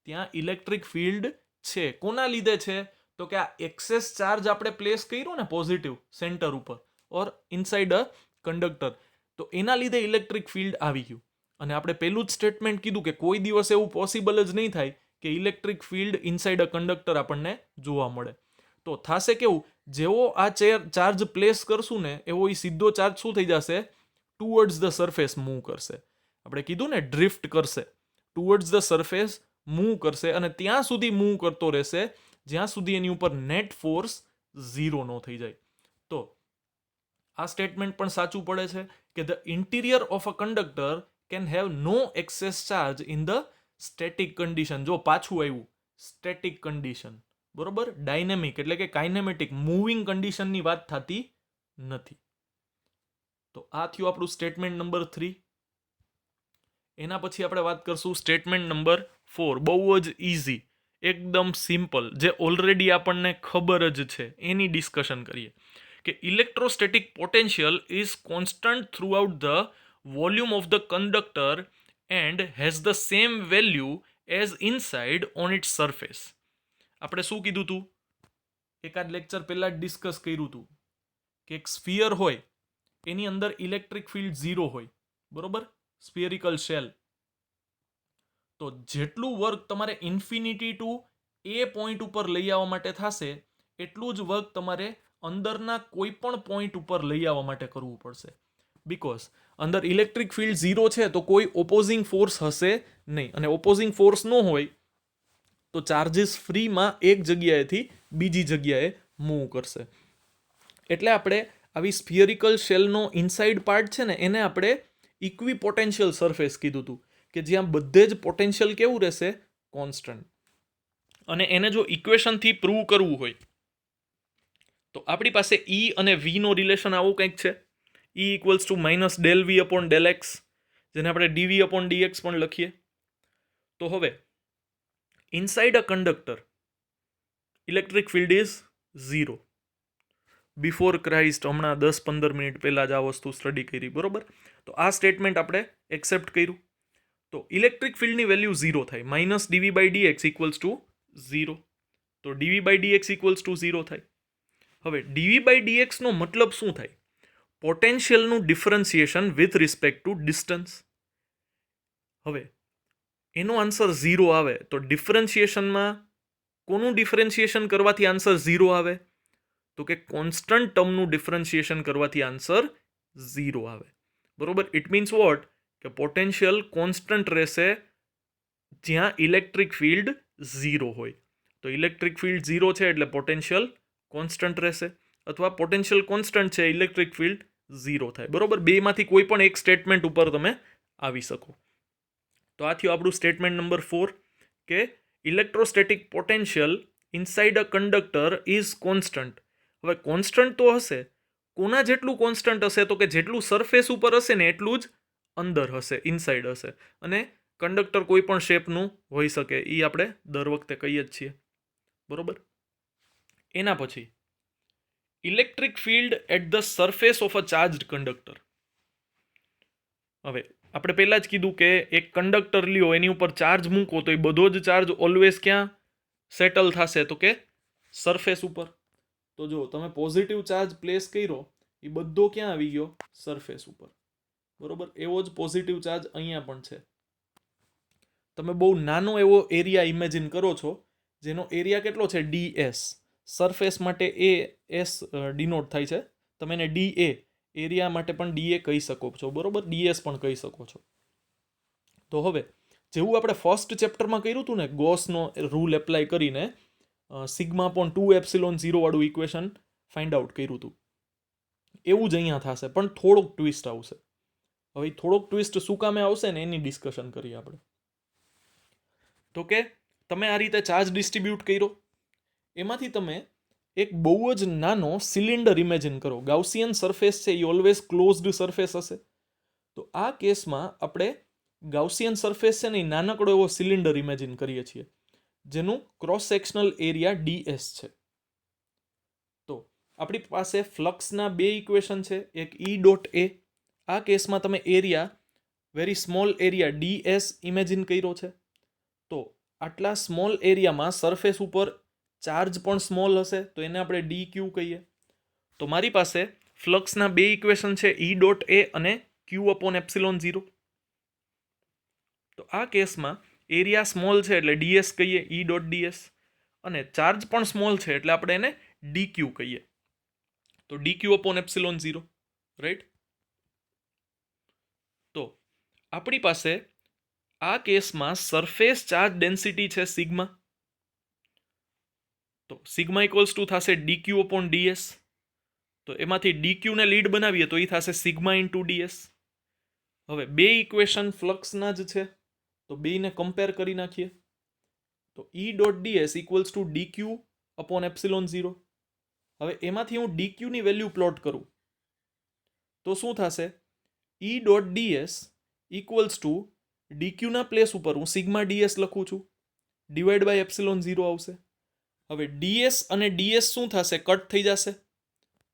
ત્યાં ઇલેક્ટ્રિક ફિલ્ડ છે. કોના લીધે છે તો કે આ એક્સેસ ચાર્જ આપણે પ્લેસ કર્યો ને પોઝિટિવ સેન્ટર ઉપર ઓર ઇનસાઇડ અ કંડક્ટર, તો એના લીધે ઇલેક્ટ્રિક ફિલ્ડ આવી ગયું. અને આપણે પેલું જ સ્ટેટમેન્ટ કીધું કે કોઈ દિવસ એવું પોસિબલ જ નહીં થાય કે electric field inside a conductor આપણને જોવા મળે. તો થશે કેવું, જેવો આ ચાર્જ પ્લેસ કરશું ને એવો એ સીધો ચાર્જ શું થઈ જશે? ટુવર્ડ્સ ધ સરફેસ મૂવ કરશે. આપણે કીધું ને ડ્રિફ્ટ કરશે, ટુવર્ડ્સ ધ સરફેસ મૂવ કરશે અને ત્યાં સુધી મૂવ કરતો રહેશે જ્યાં સુધી એની ઉપર નેટ ફોર્સ 0 ન થઈ જાય. તો આ સ્ટેટમેન્ટ પણ સાચું પડે છે કે the interior of a conductor can have no excess charge in the static condition. જો પાછું આવ્યું સ્ટેટિક કન્ડિશન, બરોબર, ડાયનેમિક એટલે કે કાઇનેમેટિક મૂવિંગ કન્ડિશનની વાત થતી નથી. તો આ થયું આપણું સ્ટેટમેન્ટ નંબર 3. એના પછી આપણે વાત કરશું સ્ટેટમેન્ટ નંબર 4. બહુ જ ઇઝી, એકદમ સિમ્પલ, જે ઓલરેડી આપણને ખબર જ છે એની ડિસ્કશન કરીએ કે electrostatic potential is constant throughout the volume of the conductor and has the same value as inside on its surface. આપણે શું કીધું હતું? એકાદ લેક્ચર પહેલા જ ડિસ્કસ કર્યું હતું કે એક સ્ફિયર હોય એની અંદર ઇલેક્ટ્રિક ફિલ્ડ 0 હોય, બરોબર, સ્ફિયરિકલ શેલ. તો જેટલું વર્ક તમારે ઇન્ફિનિટી ટુ એ પોઈન્ટ ઉપર લઈ આવવા માટે થશે એટલું જ વર્ક તમારે અંદરના કોઈ પણ પોઈન્ટ ઉપર લઈ આવવા માટે કરવું પડશે. બીકોઝ અંદર ઇલેક્ટ્રિક ફિલ્ડ 0 છે તો કોઈ ઓપોઝિંગ ફોર્સ હશે નહીં, અને ઓપોઝિંગ ફોર્સ ન હોય તો ચાર્જીસ ફ્રીમાં એક જગ્યાએથી બીજી જગ્યાએ મૂવ કરશે. એટલે આપણે આવી સ્ફિયરિકલ શેલનો ઇનસાઇડ પાર્ટ છે ને એને આપણે ઇક્વી પોટેન્શિયલ સરફેસ કીધું હતું, કે જ્યાં બધે જ પોટેન્શિયલ કેવું રહેશે? કોન્સ્ટન્ટ. અને એને જો ઇક્વેશનથી પ્રૂવ કરવું હોય તો આપણી પાસે E અને V નો રિલેશન આવું કંઈક છે. E equals to minus del V upon del X, જેને આપણે ડીવી અપોન ડીએક્સ પણ લખીએ. તો હવે inside a conductor electric field is 0. Before Christ હમણાં 10-15 મિનિટ પહેલાં જ આ વસ્તુ સ્ટડી કરી, બરોબર? તો આ સ્ટેટમેન્ટ આપણે એક્સેપ્ટ કર્યું. તો ઇલેક્ટ્રિક ફિલ્ડની વેલ્યુ 0 થાય, minus D V by D X equals to 0. તો D V by D X equals to 0 થાય. હવે ડીવી બાય ડીએક્સનો મતલબ શું થાય? પોટેન્શિયલનું differentiation with respect to distance. હવે એનો આન્સર 0 આવે તો ડિફરન્સિએશનમાં કોનું ડિફરન્સિએશન કરવાથી આન્સર 0 આવે? તો કે કોન્સ્ટન્ટ ટર્મનું ડિફરન્સિએશન કરવાથી આન્સર 0 આવે, બરોબર? It means what? કે પોટેન્શિયલ કોન્સ્ટન્ટ રહેશે જ્યાં ઇલેક્ટ્રિક ફિલ્ડ 0 હોય. તો ઇલેક્ટ્રિક ફિલ્ડ 0 છે એટલે પોટેન્શિયલ કોન્સ્ટન્ટ રહેશે, અથવા પોટેન્શિયલ કોન્સ્ટન્ટ છે ઇલેક્ટ્રિક ફિલ્ડ 0 થાય, બરોબર? બેમાંથી કોઈ પણ એક સ્ટેટમેન્ટ ઉપર તમે આવી શકો. તો આ થયું આપણું સ્ટેટમેન્ટ નંબર 4, કે electrostatic potential inside a conductor is constant. હવે કોન્સ્ટન્ટ તો હશે, કોના જેટલું કોન્સ્ટન્ટ હશે? તો કે જેટલું સરફેસ ઉપર હશે ને એટલું જ અંદર હશે, ઇનસાઇડ હશે. અને કંડક્ટર કોઈ પણ શેપનું હોઈ શકે, એ આપણે દર વખતે કહીએ જ છીએ, બરોબર? એના પછી electric field at the surface of a charged conductor. હવે આપણે પહેલાં જ કીધું કે એક કંડક્ટર લ્યો, એની ઉપર ચાર્જ મૂકો તો એ બધો જ ચાર્જ ઓલવેઝ ક્યાં સેટલ થશે? તો કે સરફેસ ઉપર. તો જો તમે પોઝિટિવ ચાર્જ પ્લેસ કર્યો, એ બધો ક્યાં આવી ગયો? સરફેસ ઉપર, બરોબર? એવો જ પોઝિટિવ ચાર્જ અહીંયા પણ છે. તમે બહુ નાનો એવો એરિયા ઇમેજિન કરો છો, જેનો એરિયા કેટલો છે? ds. સરફેસ માટે એ એસ ડિનોટ થાય છે, તમે એને da એરિયા માટે પણ da કહી શકો છો, બરોબર? ds પણ કહી શકો છો. તો હવે જેવું આપણે ફર્સ્ટ ચેપ્ટરમાં કર્યું હતું ને, ગોસનો રૂલ એપ્લાય કરીને સિગ્મા અપોન 2 એપ્સિલોન 0 વાળું ઇક્વેશન ફાઇન્ડ આઉટ કર્યું હતું, એવું જ અહીંયા થશે, પણ થોડોક ટ્વિસ્ટ આવશે. હવે થોડોક ટ્વિસ્ટ શું કામે આવશે ને એની ડિસ્કશન કરીએ આપણે. તો કે તમે આ રીતે ચાર્જ ડિસ્ટ્રીબ્યુટ કર્યો, એમાંથી તમે એક બહુ જ નાનો સિલિન્ડર ઇમેજિન કરો. ગાઉસિયન સરફેસ છે એ ઓલવેઝ ક્લોઝડ સરફેસ હશે. તો આ કેસમાં આપણે ગાઉસિયન સરફેસ છે ને એ નાનકડો એવો સિલિન્ડર ઇમેજિન કરીએ છીએ, જેનું ક્રોસ સેક્શનલ એરિયા ds છે. તો આપણી પાસે ફ્લક્સના બે ઇક્વેશન છે, એક E ડોટ A. આ કેસમાં તમે area, very small area ds imagine કર્યો છે. તો આટલા સ્મોલ એરિયામાં સરફેસ ઉપર ચાર્જ પણ સ્મોલ હશે, તો એને આપણે dq કહીએ. તો મારી પાસે ફ્લક્સના બે ઇક્વેશન છે, E ડોટ A અને q અપોન એપ્સિલોન 0. તો આ કેસમાં એરિયા સ્મોલ છે એટલે ds કહીએ, E ડોટ ds, અને ચાર્જ પણ સ્મોલ છે એટલે આપણે એને dq કહીએ. તો dq અપોન એપ્સિલોન 0, રાઈટ? તો આપણી પાસે આ કેસમાં સરફેસ ચાર્જ ડેન્સિટી છે સિગ્મા. તો સિગ્મા ઇક્વલ્સ ટુ થશે dq અપોન ds. તો એમાંથી dq ને લીડ બનાવીએ તો એ થશે સિગ્મા ઇન્ટુ ds. હવે બે ઇક્વેશન ફ્લક્સના જ છે, તો બેને કમ્પેર કરી નાખીએ. તો E dot ds equals to dq upon epsilon 0. હવે એમાંથી હું dq ની વેલ્યુ પ્લોટ કરું તો શું થશે? E dot ds equals to dq ના પ્લેસ ઉપર હું સિગ્મા ds લખું છું, ડિવાઈડ બાય એપ્સિલોન 0 આવશે. હવે ds અને ds શું થશે? કટ થઈ જશે.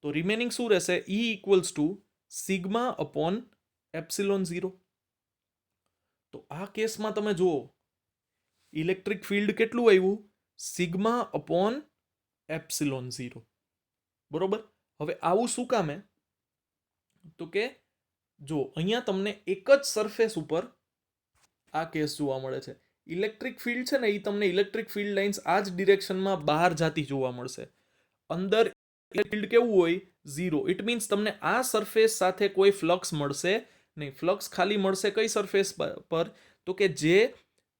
તો રિમેનિંગ શું રહેશે? E equals to sigma upon epsilon 0. તો આ કેસમાં તમે જુઓ ઇલેક્ટ્રિક ફિલ્ડ કેટલું આવ્યું? સિગ્મા અપોન એપ્સિલોન 0, બરોબર? હવે આવું શું કામે? તો કે જો અહીંયા તમને એક જ સરફેસ ઉપર આ કેસ જોવા મળે છે. ઇલેક્ટ્રિક ફિલ્ડ છે ને એ તમને ઇલેક્ટ્રિક ફિલ્ડ લાઇન્સ આ જ ડિરેક્શનમાં બહાર જાતી જોવા મળશે. અંદર ફિલ્ડ કેવું હોય? 0. ઇટ મીન્સ તમને આ સરફેસ સાથે કોઈ ફ્લક્સ મળશે નહીં. ફ્લક્સ ખાલી મળશે કઈ સરફેસ પર? તો કે જે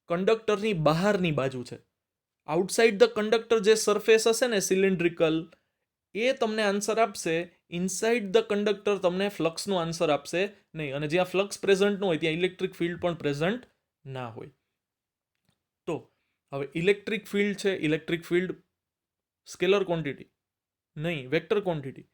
કંડક્ટરની બહારની બાજુ છે. આઉટસાઇડ ધ કંડક્ટર જે સરફેસ હશે ને સિલિન્ડ્રિકલ, એ તમને આન્સર આપશે. ઇનસાઇડ ધ કંડક્ટર તમને ફ્લક્સનો આન્સર આપશે નહીં. અને જ્યાં ફ્લક્સ પ્રેઝન્ટ ન હોય ત્યાં ઇલેક્ટ્રિક ફિલ્ડ પણ પ્રેઝન્ટ ના હોય. તો હવે ઇલેક્ટ્રિક ફિલ્ડ છે, ઇલેક્ટ્રિક ફિલ્ડ સ્કેલર ક્વોન્ટિટી નહીં, વેક્ટર ક્વોન્ટિટી.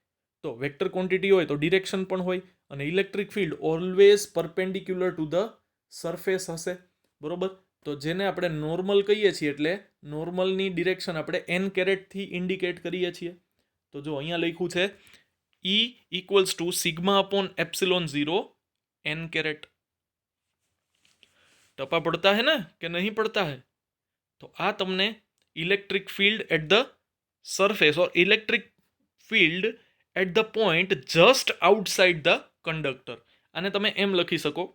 તો વેક્ટર ક્વોન્ટિટી હોય તો ડિરેક્શન પણ હોય, અને electric field always perpendicular to the surface હશે. બરોબર? તો જેને આપણે નોર્મલ કહીએ છીએ, એટલે નોર્મલની ડિરેક્શન આપણે n કેરેટથી ઇન્ડિકેટ કરીએ છીએ. તો જો અહીંયા લખ્યું છે E equals to sigma upon epsilon 0 n caret. टपा पड़ता है ना कि नहीं पड़ता है? तो आ तमने electric field at the surface और electric field at the point just outside the conductor, आने तमे एम लखी सको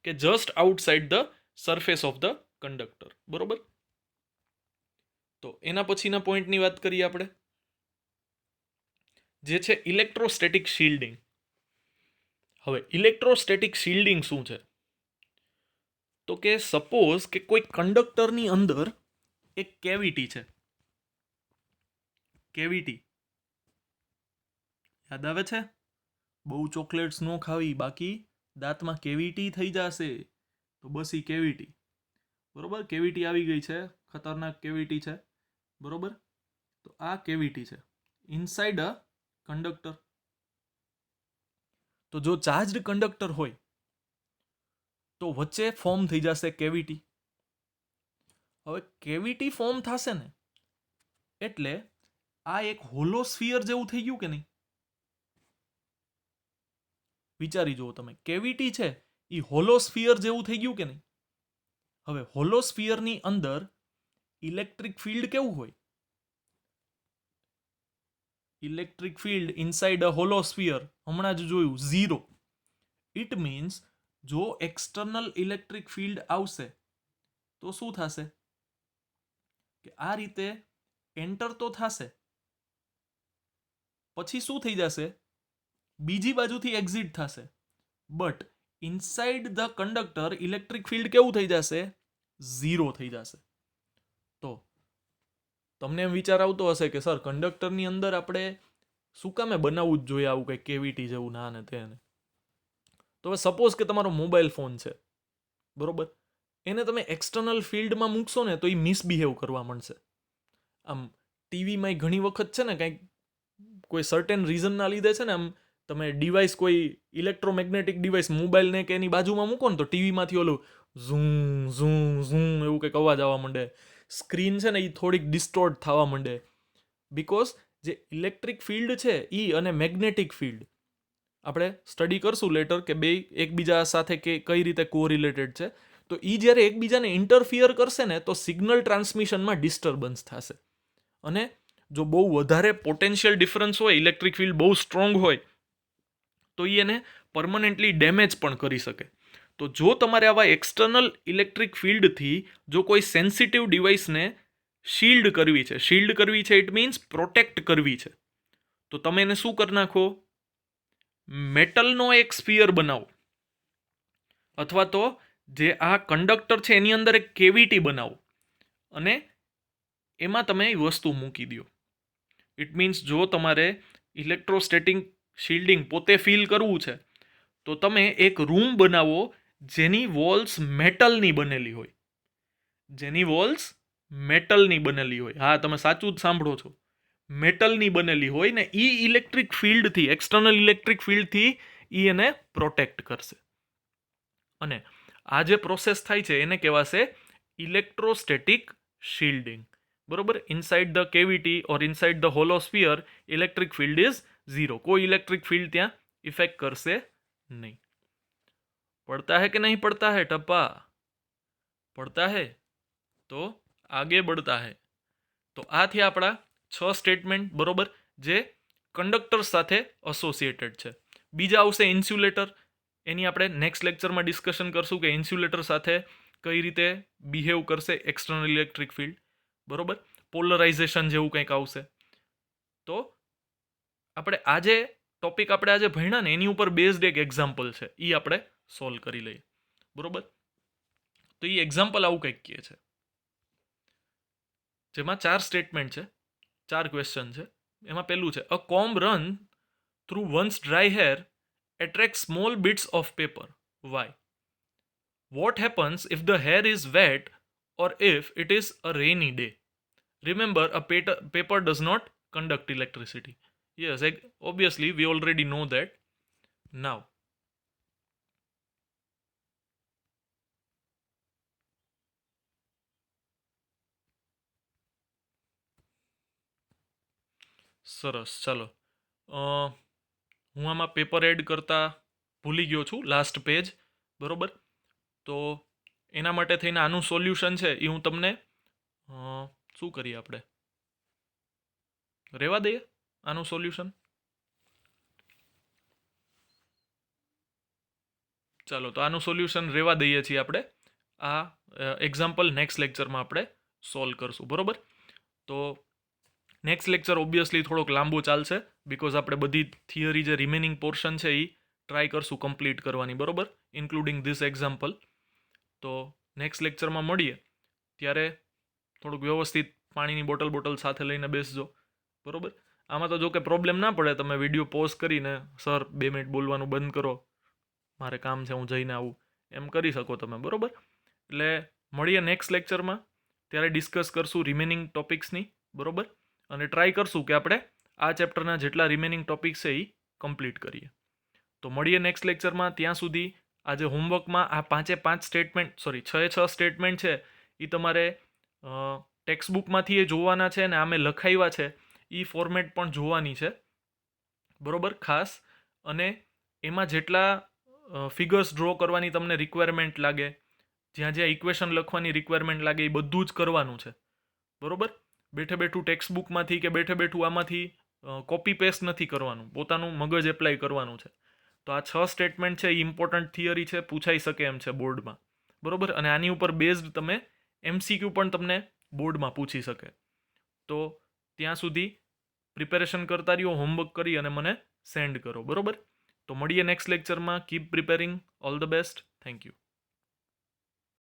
कि just outside the surface of the conductor. बरोबर? तो एना पछीना पॉइंटनी वात करीए आपणे, जे छे इलेक्ट्रोस्टेटिक शील्डिंग. હવે ઇલેક્ટ્રોસ્ટેટિક શિલ્ડિંગ શું છે? તો કે સપોઝ કે કોઈ કંડક્ટરની અંદર એક કેવિટી છે. કેવિટી યાદ આવે છે? બહુ ચોકલેટ્સ ન ખાવી, બાકી દાંતમાં કેવિટી થઈ જશે. તો બસ એ કેવિટી. બરોબર? કેવિટી આવી ગઈ છે, ખતરનાક કેવિટી છે. બરોબર? તો આ કેવિટી છે ઇનસાઇડ અ કંડક્ટર. તો જો ચાર્જડ કંડક્ટર હોય તો વચ્ચે ફોર્મ થઈ જશે કેવિટી. હવે કેવિટી ફોર્મ થશે ને એટલે આ એક હોલોસ્ફિયર જેવું થઈ ગયું કે નહીં? વિચારી જુઓ તમે, કેવિટી છે એ હોલોસ્ફિયર જેવું થઈ ગયું કે નહીં? હવે હોલોસ્ફિયરની અંદર ઇલેક્ટ્રિક ફિલ્ડ કેવું હોય? ઇલેક્ટ્રિક ફિલ્ડ ઇનસાઇડ અ હોલોસ્ફિયર હમણાં જ જોયું, 0. ઇટ મીન્સ જો એક્સટર્નલ ઇલેક્ટ્રિક ફિલ્ડ આવશે તો શું થશે? કે આ રીતે એન્ટર તો થશે, પછી શું થઈ જશે? બીજી બાજુથી એક્ઝિટ થશે. But inside the conductor electric field કેવું થઈ જશે? 0 થઈ જશે. તો તમને એમ વિચાર આવતો હશે કે સર કંડક્ટરની અંદર આપણે શું કામે બનાવવું જ જોઈએ આવું કંઈ કેવિટી જેવું ના ને તેને? તો હવે સપોઝ કે તમારો મોબાઈલ ફોન છે, બરોબર? એને તમે એક્સટર્નલ ફિલ્ડમાં મૂકશો ને તો એ મિસબિહેવ કરવા માંડશે. આમ ટીવીમાં ઘણી વખત છે ને કંઈક કોઈ સર્ટેન રીઝનના લીધે છે ને આમ તમે ડિવાઇસ, કોઈ ઇલેક્ટ્રોમેગ્નેટિક ડિવાઇસ મોબાઈલને કે એની બાજુમાં મૂકો ને તો ટીવીમાંથી ઓલું ઝૂમ ઝૂમ ઝૂમ એવું કંઈક અવાજ આવવા માંડે. સ્ક્રીન છે ને એ થોડીક ડિસ્ટોર્ટ થવા માંડે. બિકોઝ જે ઇલેક્ટ્રિક ફિલ્ડ છે એ અને મેગ્નેટિક ફિલ્ડ આપણે સ્ટડી કરશું લેટર કે બે એકબીજા સાથે કે કઈ રીતે કોરિલેટેડ છે. તો એ જ્યારે એકબીજાને ઇન્ટરફિયર કરશે ને તો સિગ્નલ ટ્રાન્સમિશનમાં ડિસ્ટર્બન્સ થશે. અને જો બહુ વધારે પોટેન્શિયલ ડિફરન્સ હોય, ઇલેક્ટ્રિક ફિલ્ડ બહુ સ્ટ્રોંગ હોય, તો એ એને પરમનન્ટલી ડેમેજ પણ કરી શકે. તો જો તમારે આવા એક્સટર્નલ ઇલેક્ટ્રિક ફિલ્ડથી જો કોઈ સેન્સિટિવ ડિવાઇસને શિલ્ડ કરવી છે, શિલ્ડ કરવી છે ઇટ મીન્સ પ્રોટેક્ટ કરવી છે, તો તમે એને શું કરી નાખો? મેટલનો એક સ્ફિયર બનાવો, અથવા તો જે આ કંડક્ટર છે એની અંદર એક કેવિટી બનાવો અને એમાં તમે એ વસ્તુ મૂકી દો. ઇટ મીન્સ જો તમારે ઇલેક્ટ્રોસ્ટેટિક શિલ્ડિંગ પોતે ફીલ કરવું છે તો તમે એક રૂમ બનાવો જેની વોલ્સ મેટલની બનેલી હોય. જેની વોલ્સ મેટલની બનેલી હોય. હા, તમે સાચું જ સાંભળો છો, મેટલની બનેલી હોય ને એ ઇલેક્ટ્રિક ફિલ્ડથી, એક્સટર્નલ ઇલેક્ટ્રિક ફિલ્ડથી એ એને પ્રોટેક્ટ કરશે. અને આ જે પ્રોસેસ થાય છે એને કહેવાશે ઇલેક્ટ્રોસ્ટેટિક શિલ્ડિંગ. બરોબર? Inside the cavity or inside the hollow sphere electric field is 0. કોઈ ઇલેક્ટ્રિક ફિલ્ડ ત્યાં ઇફેક્ટ કરશે નહીં. પડતા હે કે નહીં પડતા હે ટપ્પા? પડતા હે તો આગે बढ़ता है. તો આ થયા આપણા 6 સ્ટેટમેન્ટ, બરોબર, જે કંડક્ટર સાથે એસોસિએટેડ છે. બીજા આવશે ઇન્સ્યુલેટર. એની આપણે નેક્સ્ટ લેક્ચરમાં ડિસ્કશન કરશું કે ઇન્સ્યુલેટર સાથે કઈ રીતે બિહેવ કરશે એક્સટર્નલ ઇલેક્ટ્રિક ફિલ્ડ. બરોબર? પોલરાઇઝેશન જેવું કંઈક આવશે. તો આપણે આજે ટોપિક આપણે આજે ભણ્યા ને એની ઉપર બેઝડ એક એક્ઝામ્પલ છે, એ આપણે સોલ્વ કરી લઈએ. બરોબર? તો એ એક્ઝામ્પલ આવું કંઈક કહે છે, જેમાં 4 સ્ટેટમેન્ટ છે, 4 ક્વેશ્ચન છે. એમાં પહેલું છે, a comb run through one's dry hair attracts small bits of paper. Why? What happens if the hair is wet or if it is a rainy day? Remember, a paper does not conduct electricity. Yes, obviously, we already know that. Now, સરસ, ચાલો. હું આમાં paper add કરતા ભૂલી ગયો છું, last page. બરોબર? તો એના માટે થઈને આનું સોલ્યુશન છે એ હું તમને શું કરીએ આપણે, રહેવા દઈએ આનું સોલ્યુશન. ચાલો, તો આનું સોલ્યુશન રહેવા દઈએ છીએ આપણે. આ એક્ઝામ્પલ નેક્સ્ટ લેક્ચરમાં આપણે સોલ્વ કરશું. બરોબર? તો નેક્સ્ટ લેક્ચર ઓબ્વિયસલી થોડોક લાંબો ચાલશે, બિકોઝ આપણે બધી થિયરી જે રિમેનિંગ પોર્શન છે એ ટ્રાય કરશું કમ્પ્લીટ કરવાની. બરોબર? Including this example. તો નેક્સ્ટ લેક્ચરમાં મળીએ ત્યારે થોડુંક વ્યવસ્થિત પાણીની બોટલ સાથે લઈને બેસજો. બરોબર? આમાં તો જો કે પ્રોબ્લેમ ના પડે, તમે વિડીયો પોઝ કરીને સર 2 મિનિટ બોલવાનું બંધ કરો, મારે કામ છે, હું જઈને આવું, એમ કરી શકો તમે. બરોબર? એટલે મળીએ નેક્સ્ટ લેક્ચરમાં, ત્યારે ડિસ્કસ કરશું રિમેનિંગ ટોપિક્સની. બરોબર? અને ટ્રાય કરશું કે આપણે આ ચેપ્ટરના જેટલા રિમેનિંગ ટોપિક્સ છે એ કમ્પ્લીટ કરીએ. તો મળીએ નેક્સ્ટ લેક્ચરમાં. ત્યાં સુધી આજે હોમવર્કમાં આ 5 સ્ટેટમેન્ટ, સોરી 6 સ્ટેટમેન્ટ છે એ તમારે ટેક્સ્ટબુકમાંથી એ જોવાના છે, અને આમે લખાવ્યા છે એ ફોર્મેટ પણ જોવાની છે. બરોબર? ખાસ. અને એમાં જેટલા ફિગર્સ ડ્રો કરવાની તમને રિક્વાયરમેન્ટ લાગે, જ્યાં જ્યાં ઇક્વેશન લખવાની રિક્વાયરમેન્ટ લાગે, એ બધું જ કરવાનું છે. બરોબર? બેઠે બેઠું ટેક્સ્ટબુકમાંથી કે બેઠે બેઠું આમાંથી કોપી પેસ્ટ નથી કરવાનું, પોતાનું મગજ એપ્લાય કરવાનું છે. તો આ 6 સ્ટેટમેન્ટ છે એ ઇમ્પોર્ટન્ટ થિયરી છે, પૂછાઈ શકે એમ છે બોર્ડમાં. બરોબર? અને આની ઉપર બેઝડ તમે MCQ પણ તમને બોર્ડમાં પૂછી શકે. તો ત્યાં સુધી પ્રિપેરેશન કરતા રહ્યો, હોમવર્ક કરી અને મને સેન્ડ કરો. બરોબર? તો મળીએ નેક્સ્ટ લેક્ચરમાં. Keep preparing. All the best. Thank you.